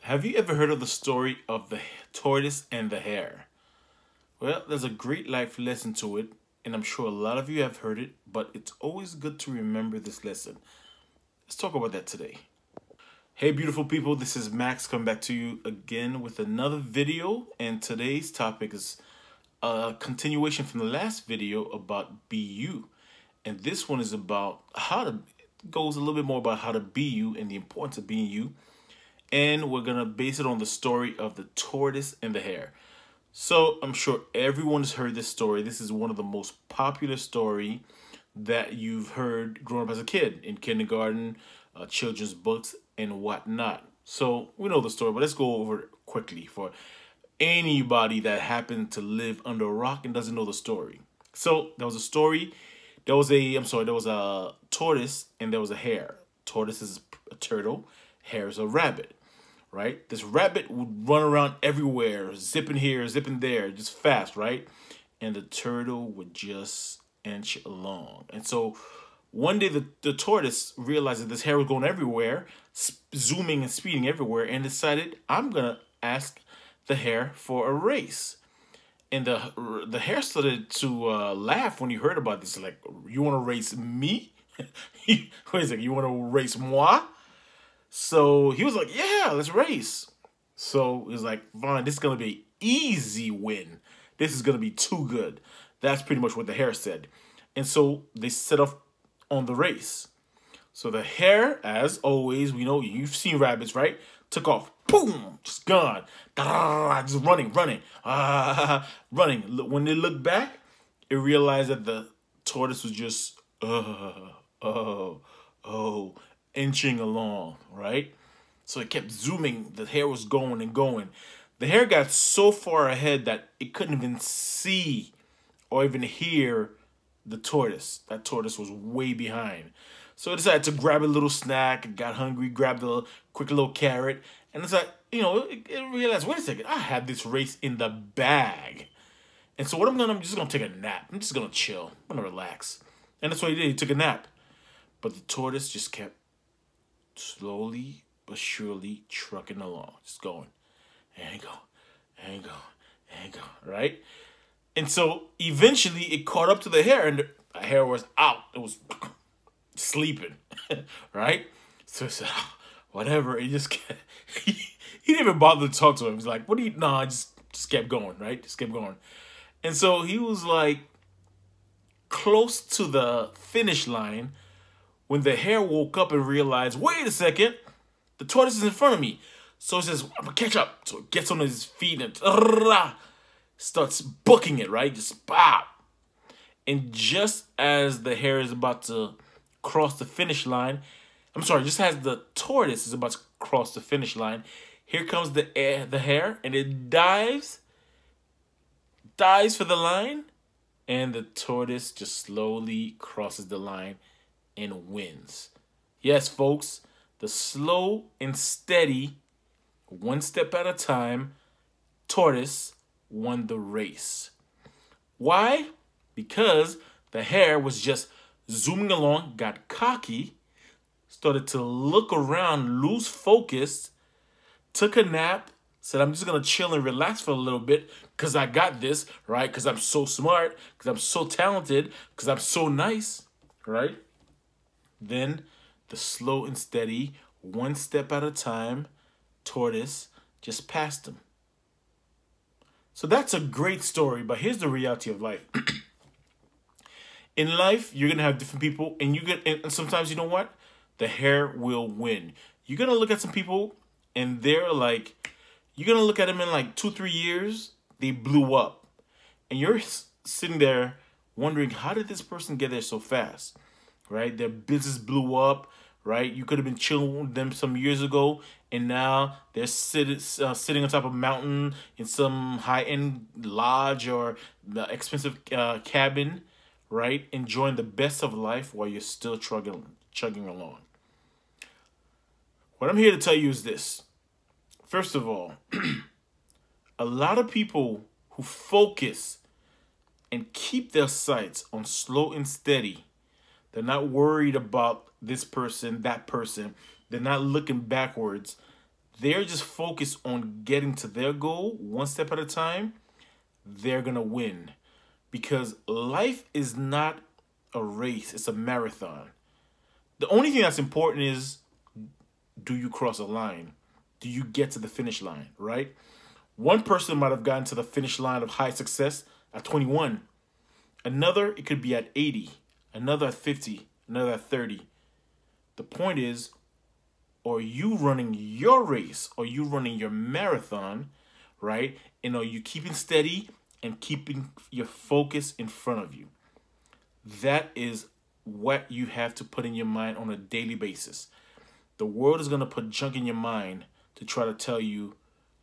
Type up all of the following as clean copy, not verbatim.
Have you ever heard of the story of the tortoise and the hare? Well, there's a great life lesson to it, and I'm sure a lot of you have heard it, but it's always good to remember this lesson. Let's talk about that today. Hey, beautiful people, this is Max coming back to you again with another video, and today's topic is a continuation from the last video about be you. And this one is about goes a little bit more about how to be you and the importance of being you. And we're going to base it on the story of the tortoise and the hare. So I'm sure everyone has heard this story. This is one of the most popular story that you've heard growing up as a kid in kindergarten, children's books, and whatnot. So we know the story, but let's go over it quickly for anybody that happened to live under a rock and doesn't know the story. So there was a story. There was a tortoise and there was a hare. Tortoise is a turtle. Hare is a rabbit, right? This rabbit would run around everywhere, zipping here, zipping there, just fast, right? And the turtle would just inch along. And so one day the tortoise realized that this hare was going everywhere, zooming and speeding everywhere, and decided, I'm going to ask the hare for a race. And the hare started to laugh when he heard about this. Like, you want to race me? Wait a second, you want to race moi? So he was like, yeah, let's race. So he was like, fine, this is going to be an easy win. This is going to be too good. That's pretty much what the hare said. And so they set off on the race. So the hare, as always, we know you've seen rabbits, right? Took off. Boom! Just gone. Just running. Running. When they looked back, it realized that the tortoise was just, inching along, right? So it kept zooming. The hare was going and going. The hare got so far ahead that it couldn't even see or even hear the tortoise. That tortoise was way behind. So it decided to grab a little snack. It got hungry, grabbed a quick little carrot. And it's like, it realized, wait a second, I had this race in the bag. And so I'm just going to take a nap. I'm just going to chill. I'm going to relax. And that's what he did. He took a nap. But the tortoise just kept slowly but surely trucking along, just going and going, right? And so eventually it caught up to the hare, and the hare was out. It was sleeping, right? So it said, whatever. He just kept, he didn't even bother to talk to him. He was like, what do you, nah, just kept going, right? Just kept going. And so he was like close to the finish line when the hare woke up and realized, wait a second, the tortoise is in front of me. So he says, I'm going to catch up. So it gets on his feet and starts booking it, right? Just bop. And just as the hare is about to cross the finish line, just as the tortoise is about to cross the finish line, here comes the hare, and it dives for the line, and the tortoise just slowly crosses the line and wins. Yes, folks, the slow and steady, one step at a time, tortoise won the race. Why? Because the hare was just zooming along, got cocky, started to look around, lose focus, took a nap, said, I'm just going to chill and relax for a little bit because I got this, right? Because I'm so smart, because I'm so talented, because I'm so nice, right? Then the slow and steady, one step at a time, tortoise just passed him. So that's a great story, but here's the reality of life. In life, you're going to have different people, and and sometimes, you know what? The hare will win. You're going to look at some people, and they're like, you're going to look at them in like 2-3 years, they blew up. And you're sitting there wondering, how did this person get there so fast? Right? Their business blew up, right? You could have been chilling with them some years ago, and now they're sitting on top of a mountain in some high-end lodge or the expensive cabin, right? Enjoying the best of life while you're still chugging along. What I'm here to tell you is this. First of all, a lot of people who focus and keep their sights on slow and steady, they're not worried about this person, that person. They're not looking backwards. they're just focused on getting to their goal one step at a time, they're going to win. Because life is not a race, it's a marathon. The only thing that's important is, do you cross a line? Do you get to the finish line, right? One person might have gotten to the finish line of high success at 21. Another, it could be at 80. Another at 50. Another at 30. The point is, are you running your race? Are you running your marathon, right? And are you keeping steady and keeping your focus in front of you? That is what you have to put in your mind on a daily basis. The world is going to put junk in your mind to try to tell you,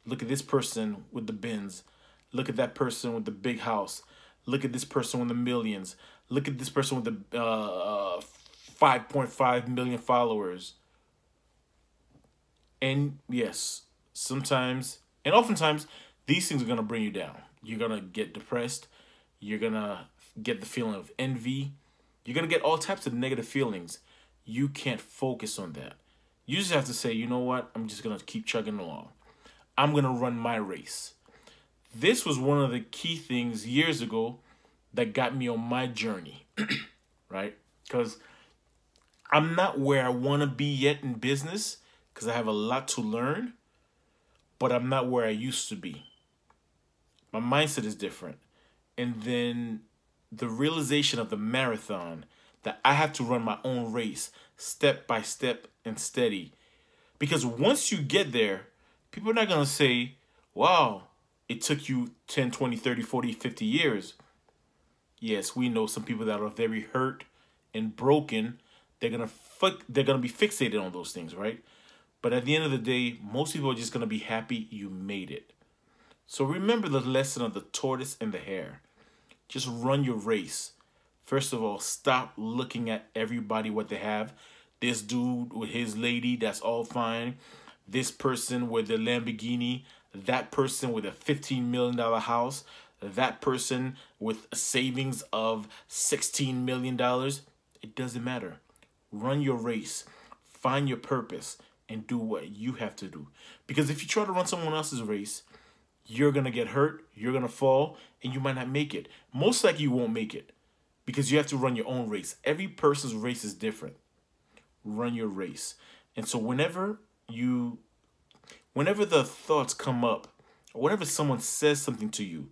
look at this person with the Benz. Look at that person with the big house. Look at this person with the millions. Look at this person with the 5.5 million followers. And yes, sometimes and oftentimes these things are going to bring you down. You're going to get depressed. You're going to get the feeling of envy. You're going to get all types of negative feelings. You can't focus on that. You just have to say, you know what? I'm just going to keep chugging along. I'm going to run my race. This was one of the key things years ago that got me on my journey, right? Because I'm not where I want to be yet in business because I have a lot to learn, but I'm not where I used to be. My mindset is different. And then the realization of the marathon, that I have to run my own race step by step and steady. Because once you get there, people are not going to say, wow, it took you 10, 20, 30, 40, 50 years. Yes, we know some people that are very hurt and broken. They're going to be fixated on those things, right? But at the end of the day, most people are just going to be happy you made it. So remember the lesson of the tortoise and the hare. Just run your race. First of all, stop looking at everybody, what they have. This dude with his lady, that's all fine. This person with the Lamborghini. That person with a $15 million house. That person with a savings of $16 million. It doesn't matter. Run your race. Find your purpose and do what you have to do. Because if you try to run someone else's race, you're going to get hurt, you're going to fall, and you might not make it. Most likely you won't make it because you have to run your own race. Every person's race is different. Run your race. And so whenever the thoughts come up, or whenever someone says something to you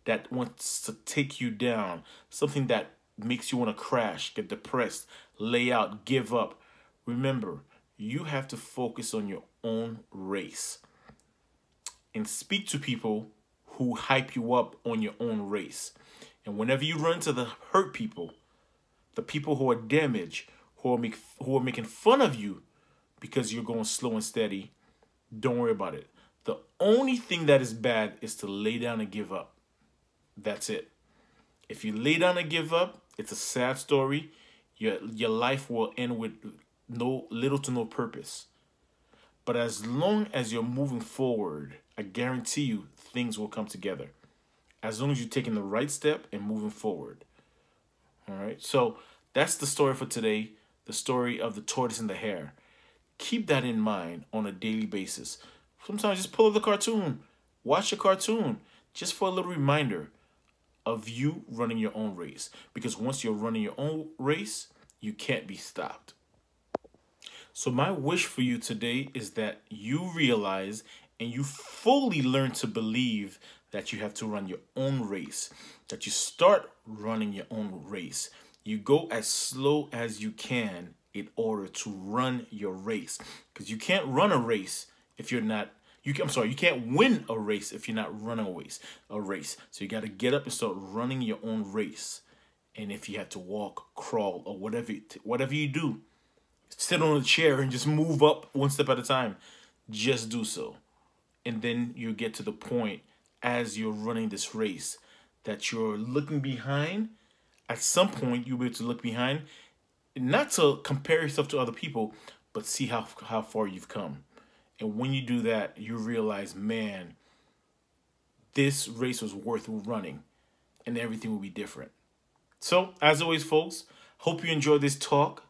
that wants to take you down, something that makes you want to crash, get depressed, lay out, give up, remember, you have to focus on your own race. And speak to people who hype you up on your own race. And whenever you run to the hurt people, the people who are damaged, who are making fun of you because you're going slow and steady, don't worry about it. The only thing that is bad is to lay down and give up. That's it. If you lay down and give up, it's a sad story. Your life will end with little to no purpose. But as long as you're moving forward, I guarantee you things will come together. As long as you're taking the right step and moving forward. All right. So that's the story for today. The story of the tortoise and the hare. Keep that in mind on a daily basis. Sometimes just pull up the cartoon. Watch the cartoon. Just for a little reminder of you running your own race. Because once you're running your own race, you can't be stopped. So my wish for you today is that you realize and you fully learn to believe that you have to run your own race, that you start running your own race. You go as slow as you can in order to run your race, because you can't run a race if you're not, you can't win a race if you're not running a race. So you got to get up and start running your own race. And if you have to walk, crawl, or whatever you do, sit on a chair and just move up one step at a time, just do so. And then you get to the point as you're running this race that you're looking behind. At some point, you'll be able to look behind, not to compare yourself to other people, but see how far you've come. And when you do that, you realize, man, this race was worth running, and everything will be different. So, as always, folks, hope you enjoyed this talk.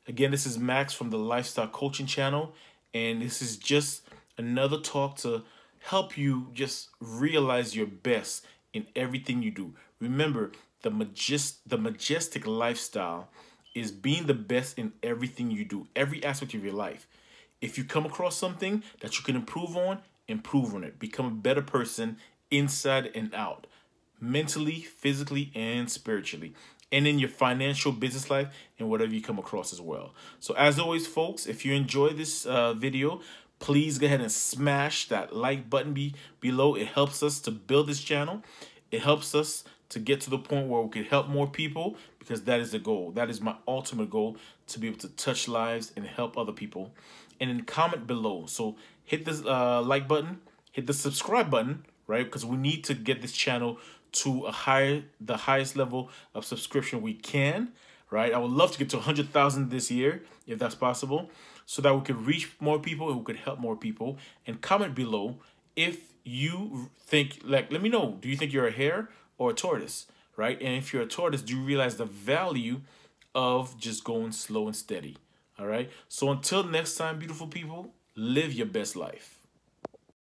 Again, this is Max from the Lifestyle Coaching Channel, and this is just another talk to help you just realize your best in everything you do. Remember, the majestic lifestyle is being the best in everything you do, every aspect of your life. If you come across something that you can improve on it. Become a better person inside and out, mentally, physically, and spiritually, and in your financial business life and whatever you come across as well. So as always, folks, if you enjoy this video, please go ahead and smash that like button below. It helps us to build this channel. It helps us to get to the point where we can help more people, because that is the goal. That is my ultimate goal, to be able to touch lives and help other people. And then comment below. So hit this like button, hit the subscribe button, right? Because we need to get this channel to the highest level of subscription we can, right? I would love to get to 100,000 this year, if that's possible, so that we could reach more people and we could help more people. And comment below if you think, like, let me know, do you think you're a hare or a tortoise, right? And if you're a tortoise, do you realize the value of just going slow and steady? All right. So until next time, beautiful people, live your best life.